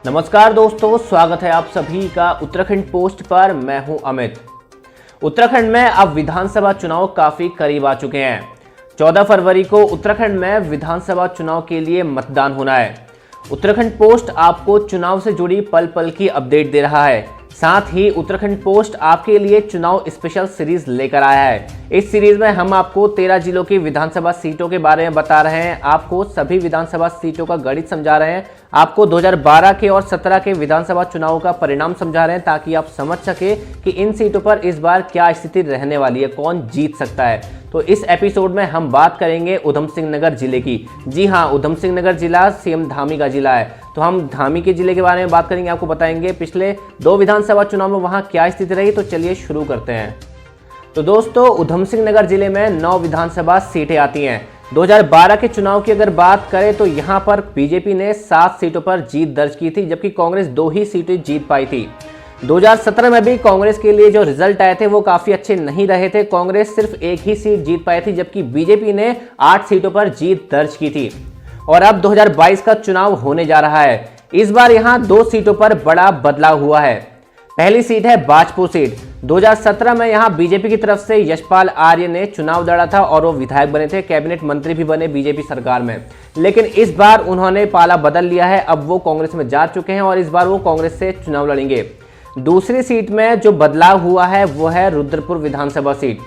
नमस्कार दोस्तों, स्वागत है आप सभी का उत्तराखंड पोस्ट पर। मैं हूं अमित। उत्तराखंड में अब विधानसभा चुनाव काफी करीब आ चुके हैं। 14 फरवरी को उत्तराखंड में विधानसभा चुनाव के लिए मतदान होना है। उत्तराखंड पोस्ट आपको चुनाव से जुड़ी पल पल की अपडेट दे रहा है। साथ ही उत्तराखंड पोस्ट आपके लिए चुनाव स्पेशल सीरीज लेकर आया है। इस सीरीज में हम आपको 13 जिलों की विधानसभा सीटों के बारे में बता रहे हैं, आपको सभी विधानसभा सीटों का गणित समझा रहे हैं, आपको 2012 के और 17 के विधानसभा चुनाव का परिणाम समझा रहे हैं, ताकि आप समझ सके कि इन सीटों पर इस बार क्या स्थिति रहने वाली है, कौन जीत सकता है। तो इस एपिसोड में हम बात करेंगे उधम सिंह नगर जिले की। जी हाँ, उधम सिंह नगर जिला सीएम धामी का जिला है। तो हम धामी के जिले के बारे में बात करेंगे, आपको बताएंगे पिछले 2 विधानसभा चुनाव में वहां क्या स्थिति रही। तो चलिए शुरू करते हैं। तो दोस्तों, उधम सिंह नगर जिले में 9 विधानसभा सीटें आती हैं। 2012 के चुनाव की अगर बात करें तो यहां पर बीजेपी ने 7 सीटों पर जीत दर्ज की थी, जबकि कांग्रेस 2 ही सीटें जीत पाई थी। 2017 में भी कांग्रेस के लिए जो रिजल्ट आए थे वो काफी अच्छे नहीं रहे थे। कांग्रेस सिर्फ 1 ही सीट जीत पाई थी, जबकि बीजेपी ने 8 सीटों पर जीत दर्ज की थी। और अब 2022 का चुनाव होने जा रहा है। इस बार यहां 2 सीटों पर बड़ा बदलाव हुआ है। पहली सीट है बाजपुर सीट। 2017 में यहां बीजेपी की तरफ से यशपाल आर्य ने चुनाव लड़ा था और वो विधायक बने थे, कैबिनेट मंत्री भी बने बीजेपी सरकार में। लेकिन इस बार उन्होंने पाला बदल लिया है, अब वो कांग्रेस में जा चुके हैं और इस बार वो कांग्रेस से चुनाव लड़ेंगे। दूसरी सीट में जो बदलाव हुआ है वो है रुद्रपुर विधानसभा सीट।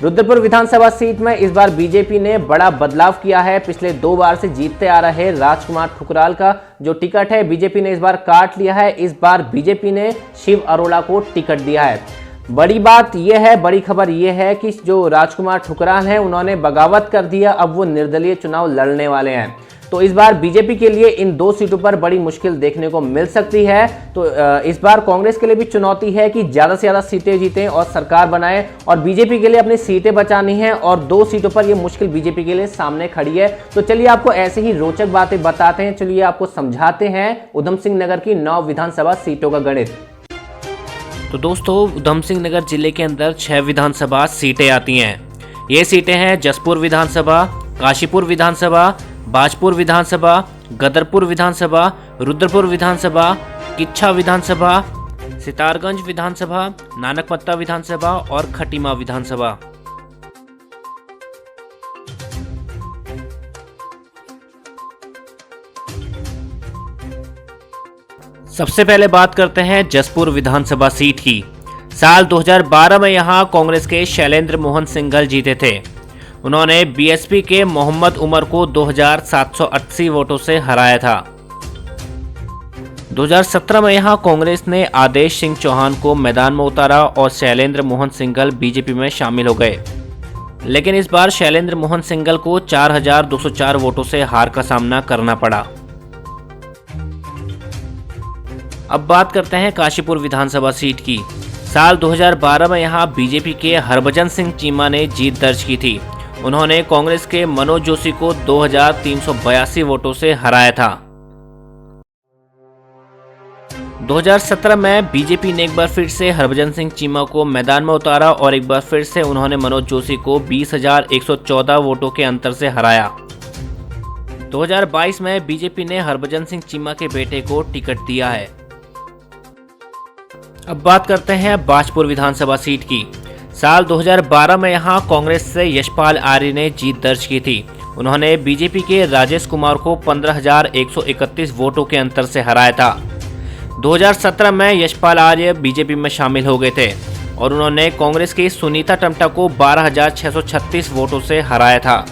रुद्रपुर विधानसभा सीट में इस बार बीजेपी ने बड़ा बदलाव किया है। पिछले 2 बार से जीतते आ रहे राजकुमार ठुकराल का जो टिकट है बीजेपी ने इस बार काट लिया है। इस बार बीजेपी ने शिव अरोड़ा को टिकट दिया है। बड़ी बात यह है, बड़ी खबर यह है कि जो राजकुमार ठुकराल हैं उन्होंने बगावत कर दिया, अब वो निर्दलीय चुनाव लड़ने वाले हैं। तो इस बार बीजेपी के लिए इन 2 सीटों पर बड़ी मुश्किल देखने को मिल सकती है। तो इस बार कांग्रेस के लिए भी चुनौती है कि ज्यादा से ज्यादा सीटें जीतें और सरकार बनाए, और बीजेपी के लिए अपनी सीटें बचानी है और 2 सीटों पर यह मुश्किल बीजेपी के लिए सामने खड़ी है। तो चलिए आपको ऐसे ही रोचक बातें बताते हैं, चलिए आपको समझाते हैं उधम सिंह नगर की 9 विधानसभा सीटों का गणित। तो दोस्तों, उधम सिंह नगर जिले के अंदर 6 विधानसभा सीटें आती हैं। ये सीटें हैं जसपुर विधानसभा, काशीपुर विधानसभा, बाजपुर विधानसभा, गदरपुर विधानसभा, रुद्रपुर विधानसभा, किच्छा विधानसभा, सितारगंज विधानसभा, नानकमत्ता विधानसभा और खटीमा विधानसभा। सबसे पहले बात करते हैं जसपुर विधानसभा सीट की। साल 2012 में यहां कांग्रेस के शैलेंद्र मोहन सिंघल जीते थे। उन्होंने बीएसपी के मोहम्मद उमर को 2780 वोटों से हराया था। 2017 में यहां कांग्रेस ने आदेश सिंह चौहान को मैदान में उतारा और शैलेंद्र मोहन सिंघल बीजेपी में शामिल हो गए। लेकिन इस बार शैलेंद्र मोहन सिंघल को 4204 वोटों से हार का सामना करना पड़ा। अब बात करते हैं काशीपुर विधानसभा सीट की। साल 2012 में यहां बीजेपी के हरभजन सिंह चीमा ने जीत दर्ज की थी। उन्होंने कांग्रेस के मनोज जोशी को 2382 वोटों से हराया था। 2017 में बीजेपी ने एक बार फिर से हरभजन सिंह चीमा को मैदान में उतारा और एक बार फिर से उन्होंने मनोज जोशी को 20,114 वोटों के अंतर से हराया। 2022 में बीजेपी ने हरभजन सिंह चीमा के बेटे को टिकट दिया है। अब बात करते हैं बाजपुर विधानसभा सीट की। साल 2012 में यहां कांग्रेस से यशपाल आर्य ने जीत दर्ज की थी। उन्होंने बीजेपी के राजेश कुमार को 15,131 वोटों के अंतर से हराया था। 2017 में यशपाल आर्य बीजेपी में शामिल हो गए थे और उन्होंने कांग्रेस की सुनीता टमटा को 12,636 वोटों से हराया था।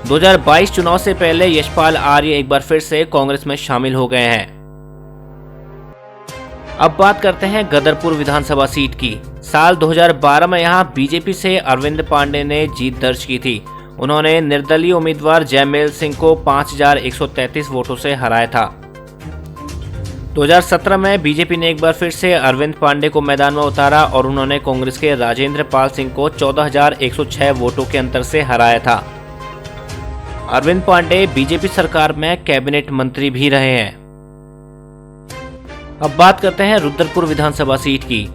2022 चुनाव से पहले यशपाल आर्य एक बार फिर से कांग्रेस में शामिल हो गए हैं। अब बात करते हैं गदरपुर विधानसभा सीट की। साल 2012 में यहां बीजेपी से अरविंद पांडे ने जीत दर्ज की थी। उन्होंने निर्दलीय उम्मीदवार जयमेल सिंह को 5133 वोटों से हराया था। 2017 में बीजेपी ने एक बार फिर से अरविंद पांडे को मैदान में उतारा और उन्होंने कांग्रेस के राजेंद्र पाल सिंह को 14,106 वोटों के अंतर से हराया था। अरविंद पांडे बीजेपी सरकार में कैबिनेट मंत्री भी रहे हैं। अब बात करते हैं रुद्रपुर विधानसभा सीट की।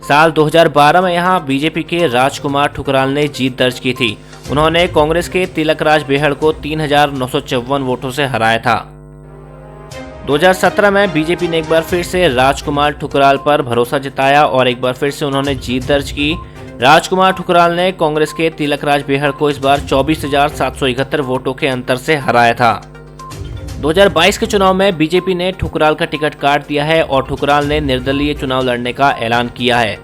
साल 2012 में यहां बीजेपी के राजकुमार ठुकराल ने जीत दर्ज की थी। उन्होंने कांग्रेस के तिलकराज बेहड़ को 3,954 वोटों से हराया था। 2017 में बीजेपी ने एक बार फिर से राजकुमार ठुकराल पर भरोसा जताया और एक बार फिर से उन्होंने जीत दर्ज की। राजकुमार ठुकराल ने कांग्रेस के तिलकराज बेहड़ को इस बार 24,771 वोटों के अंतर से हराया था। 2022 के चुनाव में बीजेपी ने ठुकराल का टिकट काट दिया है और ठुकराल ने निर्दलीय चुनाव लड़ने का ऐलान किया है।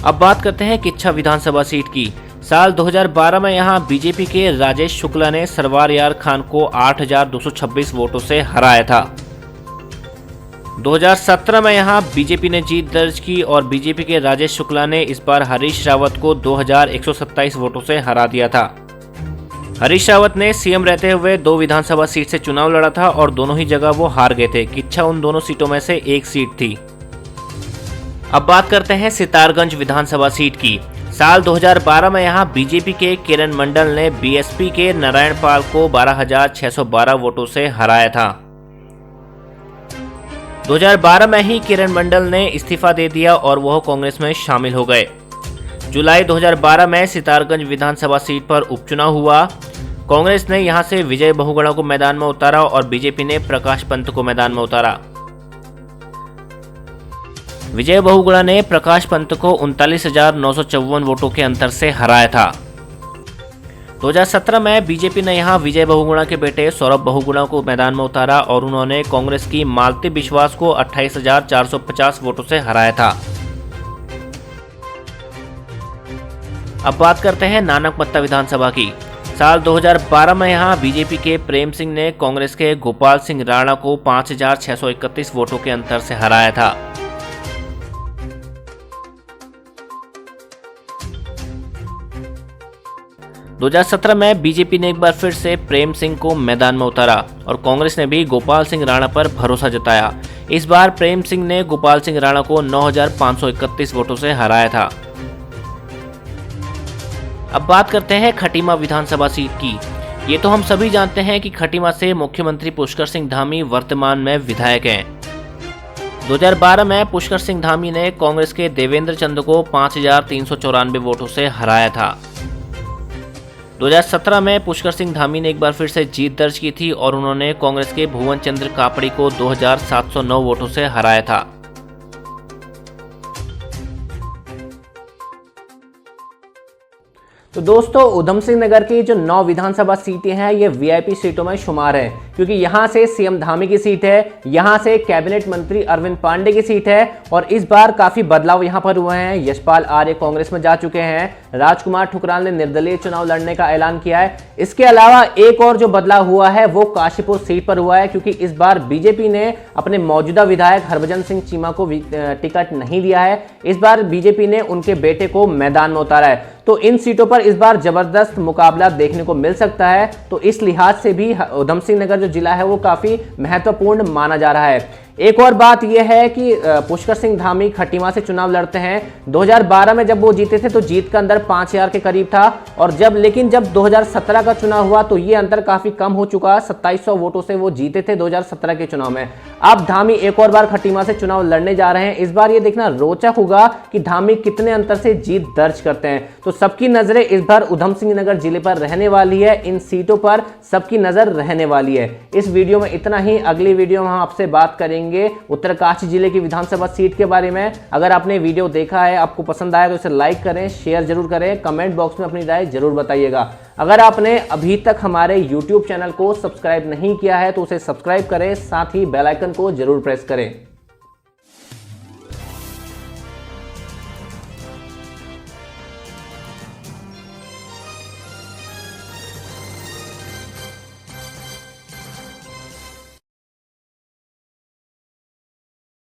अब बात करते हैं किच्छा विधानसभा सीट की। साल 2012 में यहां बीजेपी के राजेश शुक्ला ने सरवार यार खान को 8,226 वोटों से हराया था। 2017 में यहां बीजेपी ने जीत दर्ज की और बीजेपी के राजेश शुक्ला ने इस बार हरीश रावत को 2,127 वोटों से हरा दिया था। हरीश रावत ने सीएम रहते हुए 2 विधानसभा सीट से चुनाव लड़ा था और दोनों ही जगह वो हार गए थे। किच्छा उन दोनों सीटों में से एक सीट थी। अब बात करते हैं सितारगंज विधानसभा सीट की। साल 2012 में यहां बीजेपी के किरण मंडल ने बीएसपी के नारायण पाल को 12,612 वोटों से हराया था। 2012 में ही किरण मंडल ने इस्तीफा दे दिया और वह कांग्रेस में शामिल हो गए। जुलाई 2012 में सितारगंज विधानसभा सीट पर उपचुनाव हुआ। कांग्रेस ने यहां से विजय बहुगुणा को मैदान में उतारा और बीजेपी ने प्रकाश पंत को मैदान में उतारा। विजय बहुगुणा ने प्रकाश पंत को 39,954 वोटों के अंतर से हराया था। 2017 में बीजेपी ने यहां विजय बहुगुणा के बेटे सौरभ बहुगुणा को मैदान में उतारा और उन्होंने कांग्रेस की मालती विश्वास को 28,450 वोटों से हराया था। अब बात करते हैं नानकमत्ता विधानसभा की। साल 2012 में यहां बीजेपी के प्रेम सिंह ने कांग्रेस के गोपाल सिंह राणा को 5,631 वोटों के अंतर से हराया था। 2017 में बीजेपी ने एक बार फिर से प्रेम सिंह को मैदान में उतारा और कांग्रेस ने भी गोपाल सिंह राणा पर भरोसा जताया। इस बार प्रेम सिंह ने गोपाल सिंह राणा को 9,531 वोटों से हराया था। अब बात करते हैं खटीमा विधानसभा सीट की। ये तो हम सभी जानते हैं कि खटीमा से मुख्यमंत्री पुष्कर सिंह धामी वर्तमान में विधायक हैं। 2012 में पुष्कर सिंह धामी ने कांग्रेस के देवेंद्र चंद को 5,394 वोटों से हराया था। 2017 में पुष्कर सिंह धामी ने एक बार फिर से जीत दर्ज की थी और उन्होंने कांग्रेस के भुवन चंद्र कापड़ी को 2,709 वोटों से हराया था। तो दोस्तों, उधम सिंह नगर की जो 9 विधानसभा सीटें हैं ये वीआईपी सीटों में शुमार है, क्योंकि यहां से सीएम धामी की सीट है, यहां से कैबिनेट मंत्री अरविंद पांडे की सीट है और इस बार काफी बदलाव यहां पर हुए हैं। यशपाल आर्य कांग्रेस में जा चुके हैं, राजकुमार ठुकराल ने निर्दलीय चुनाव लड़ने का ऐलान किया है। इसके अलावा एक और जो बदलाव हुआ है वो काशीपुर सीट पर हुआ है, क्योंकि इस बार बीजेपी ने अपने मौजूदा विधायक हरभजन सिंह चीमा को टिकट नहीं दिया है। इस बार बीजेपी ने उनके बेटे को मैदान में उतारा है। तो इन सीटों पर इस बार जबरदस्त मुकाबला देखने को मिल सकता है। तो इस लिहाज से भी उधम सिंह नगर जो जिला है वो काफी महत्वपूर्ण माना जा रहा है। एक और बात यह है कि पुष्कर सिंह धामी खटीमा से चुनाव लड़ते हैं। 2012 में जब वो जीते थे तो जीत का अंतर 5,000 के करीब था और लेकिन जब 2017 का चुनाव हुआ तो ये अंतर काफी कम हो चुका। 2,700 वोटों से वो जीते थे 2017 के चुनाव में। अब धामी एक और बार खटीमा से चुनाव लड़ने जा रहे हैं। इस बार ये देखना रोचक होगा कि धामी कितने अंतर से जीत दर्ज करते हैं। तो सबकी नजरें इस बार उधम सिंह नगर जिले पर रहने वाली है, इन सीटों पर सबकी नजर रहने वाली है। इस वीडियो में इतना ही। अगली वीडियो में हम आपसे बात करेंगे उत्तरकाशी जिले की विधानसभा सीट के बारे में। अगर आपने वीडियो देखा है, आपको पसंद आया तो इसे लाइक करें, शेयर जरूर करें, कमेंट बॉक्स में अपनी राय जरूर बताइएगा। अगर आपने अभी तक हमारे YouTube चैनल को सब्सक्राइब नहीं किया है तो उसे सब्सक्राइब करें, साथ ही बेल आइकन को जरूर प्रेस करें।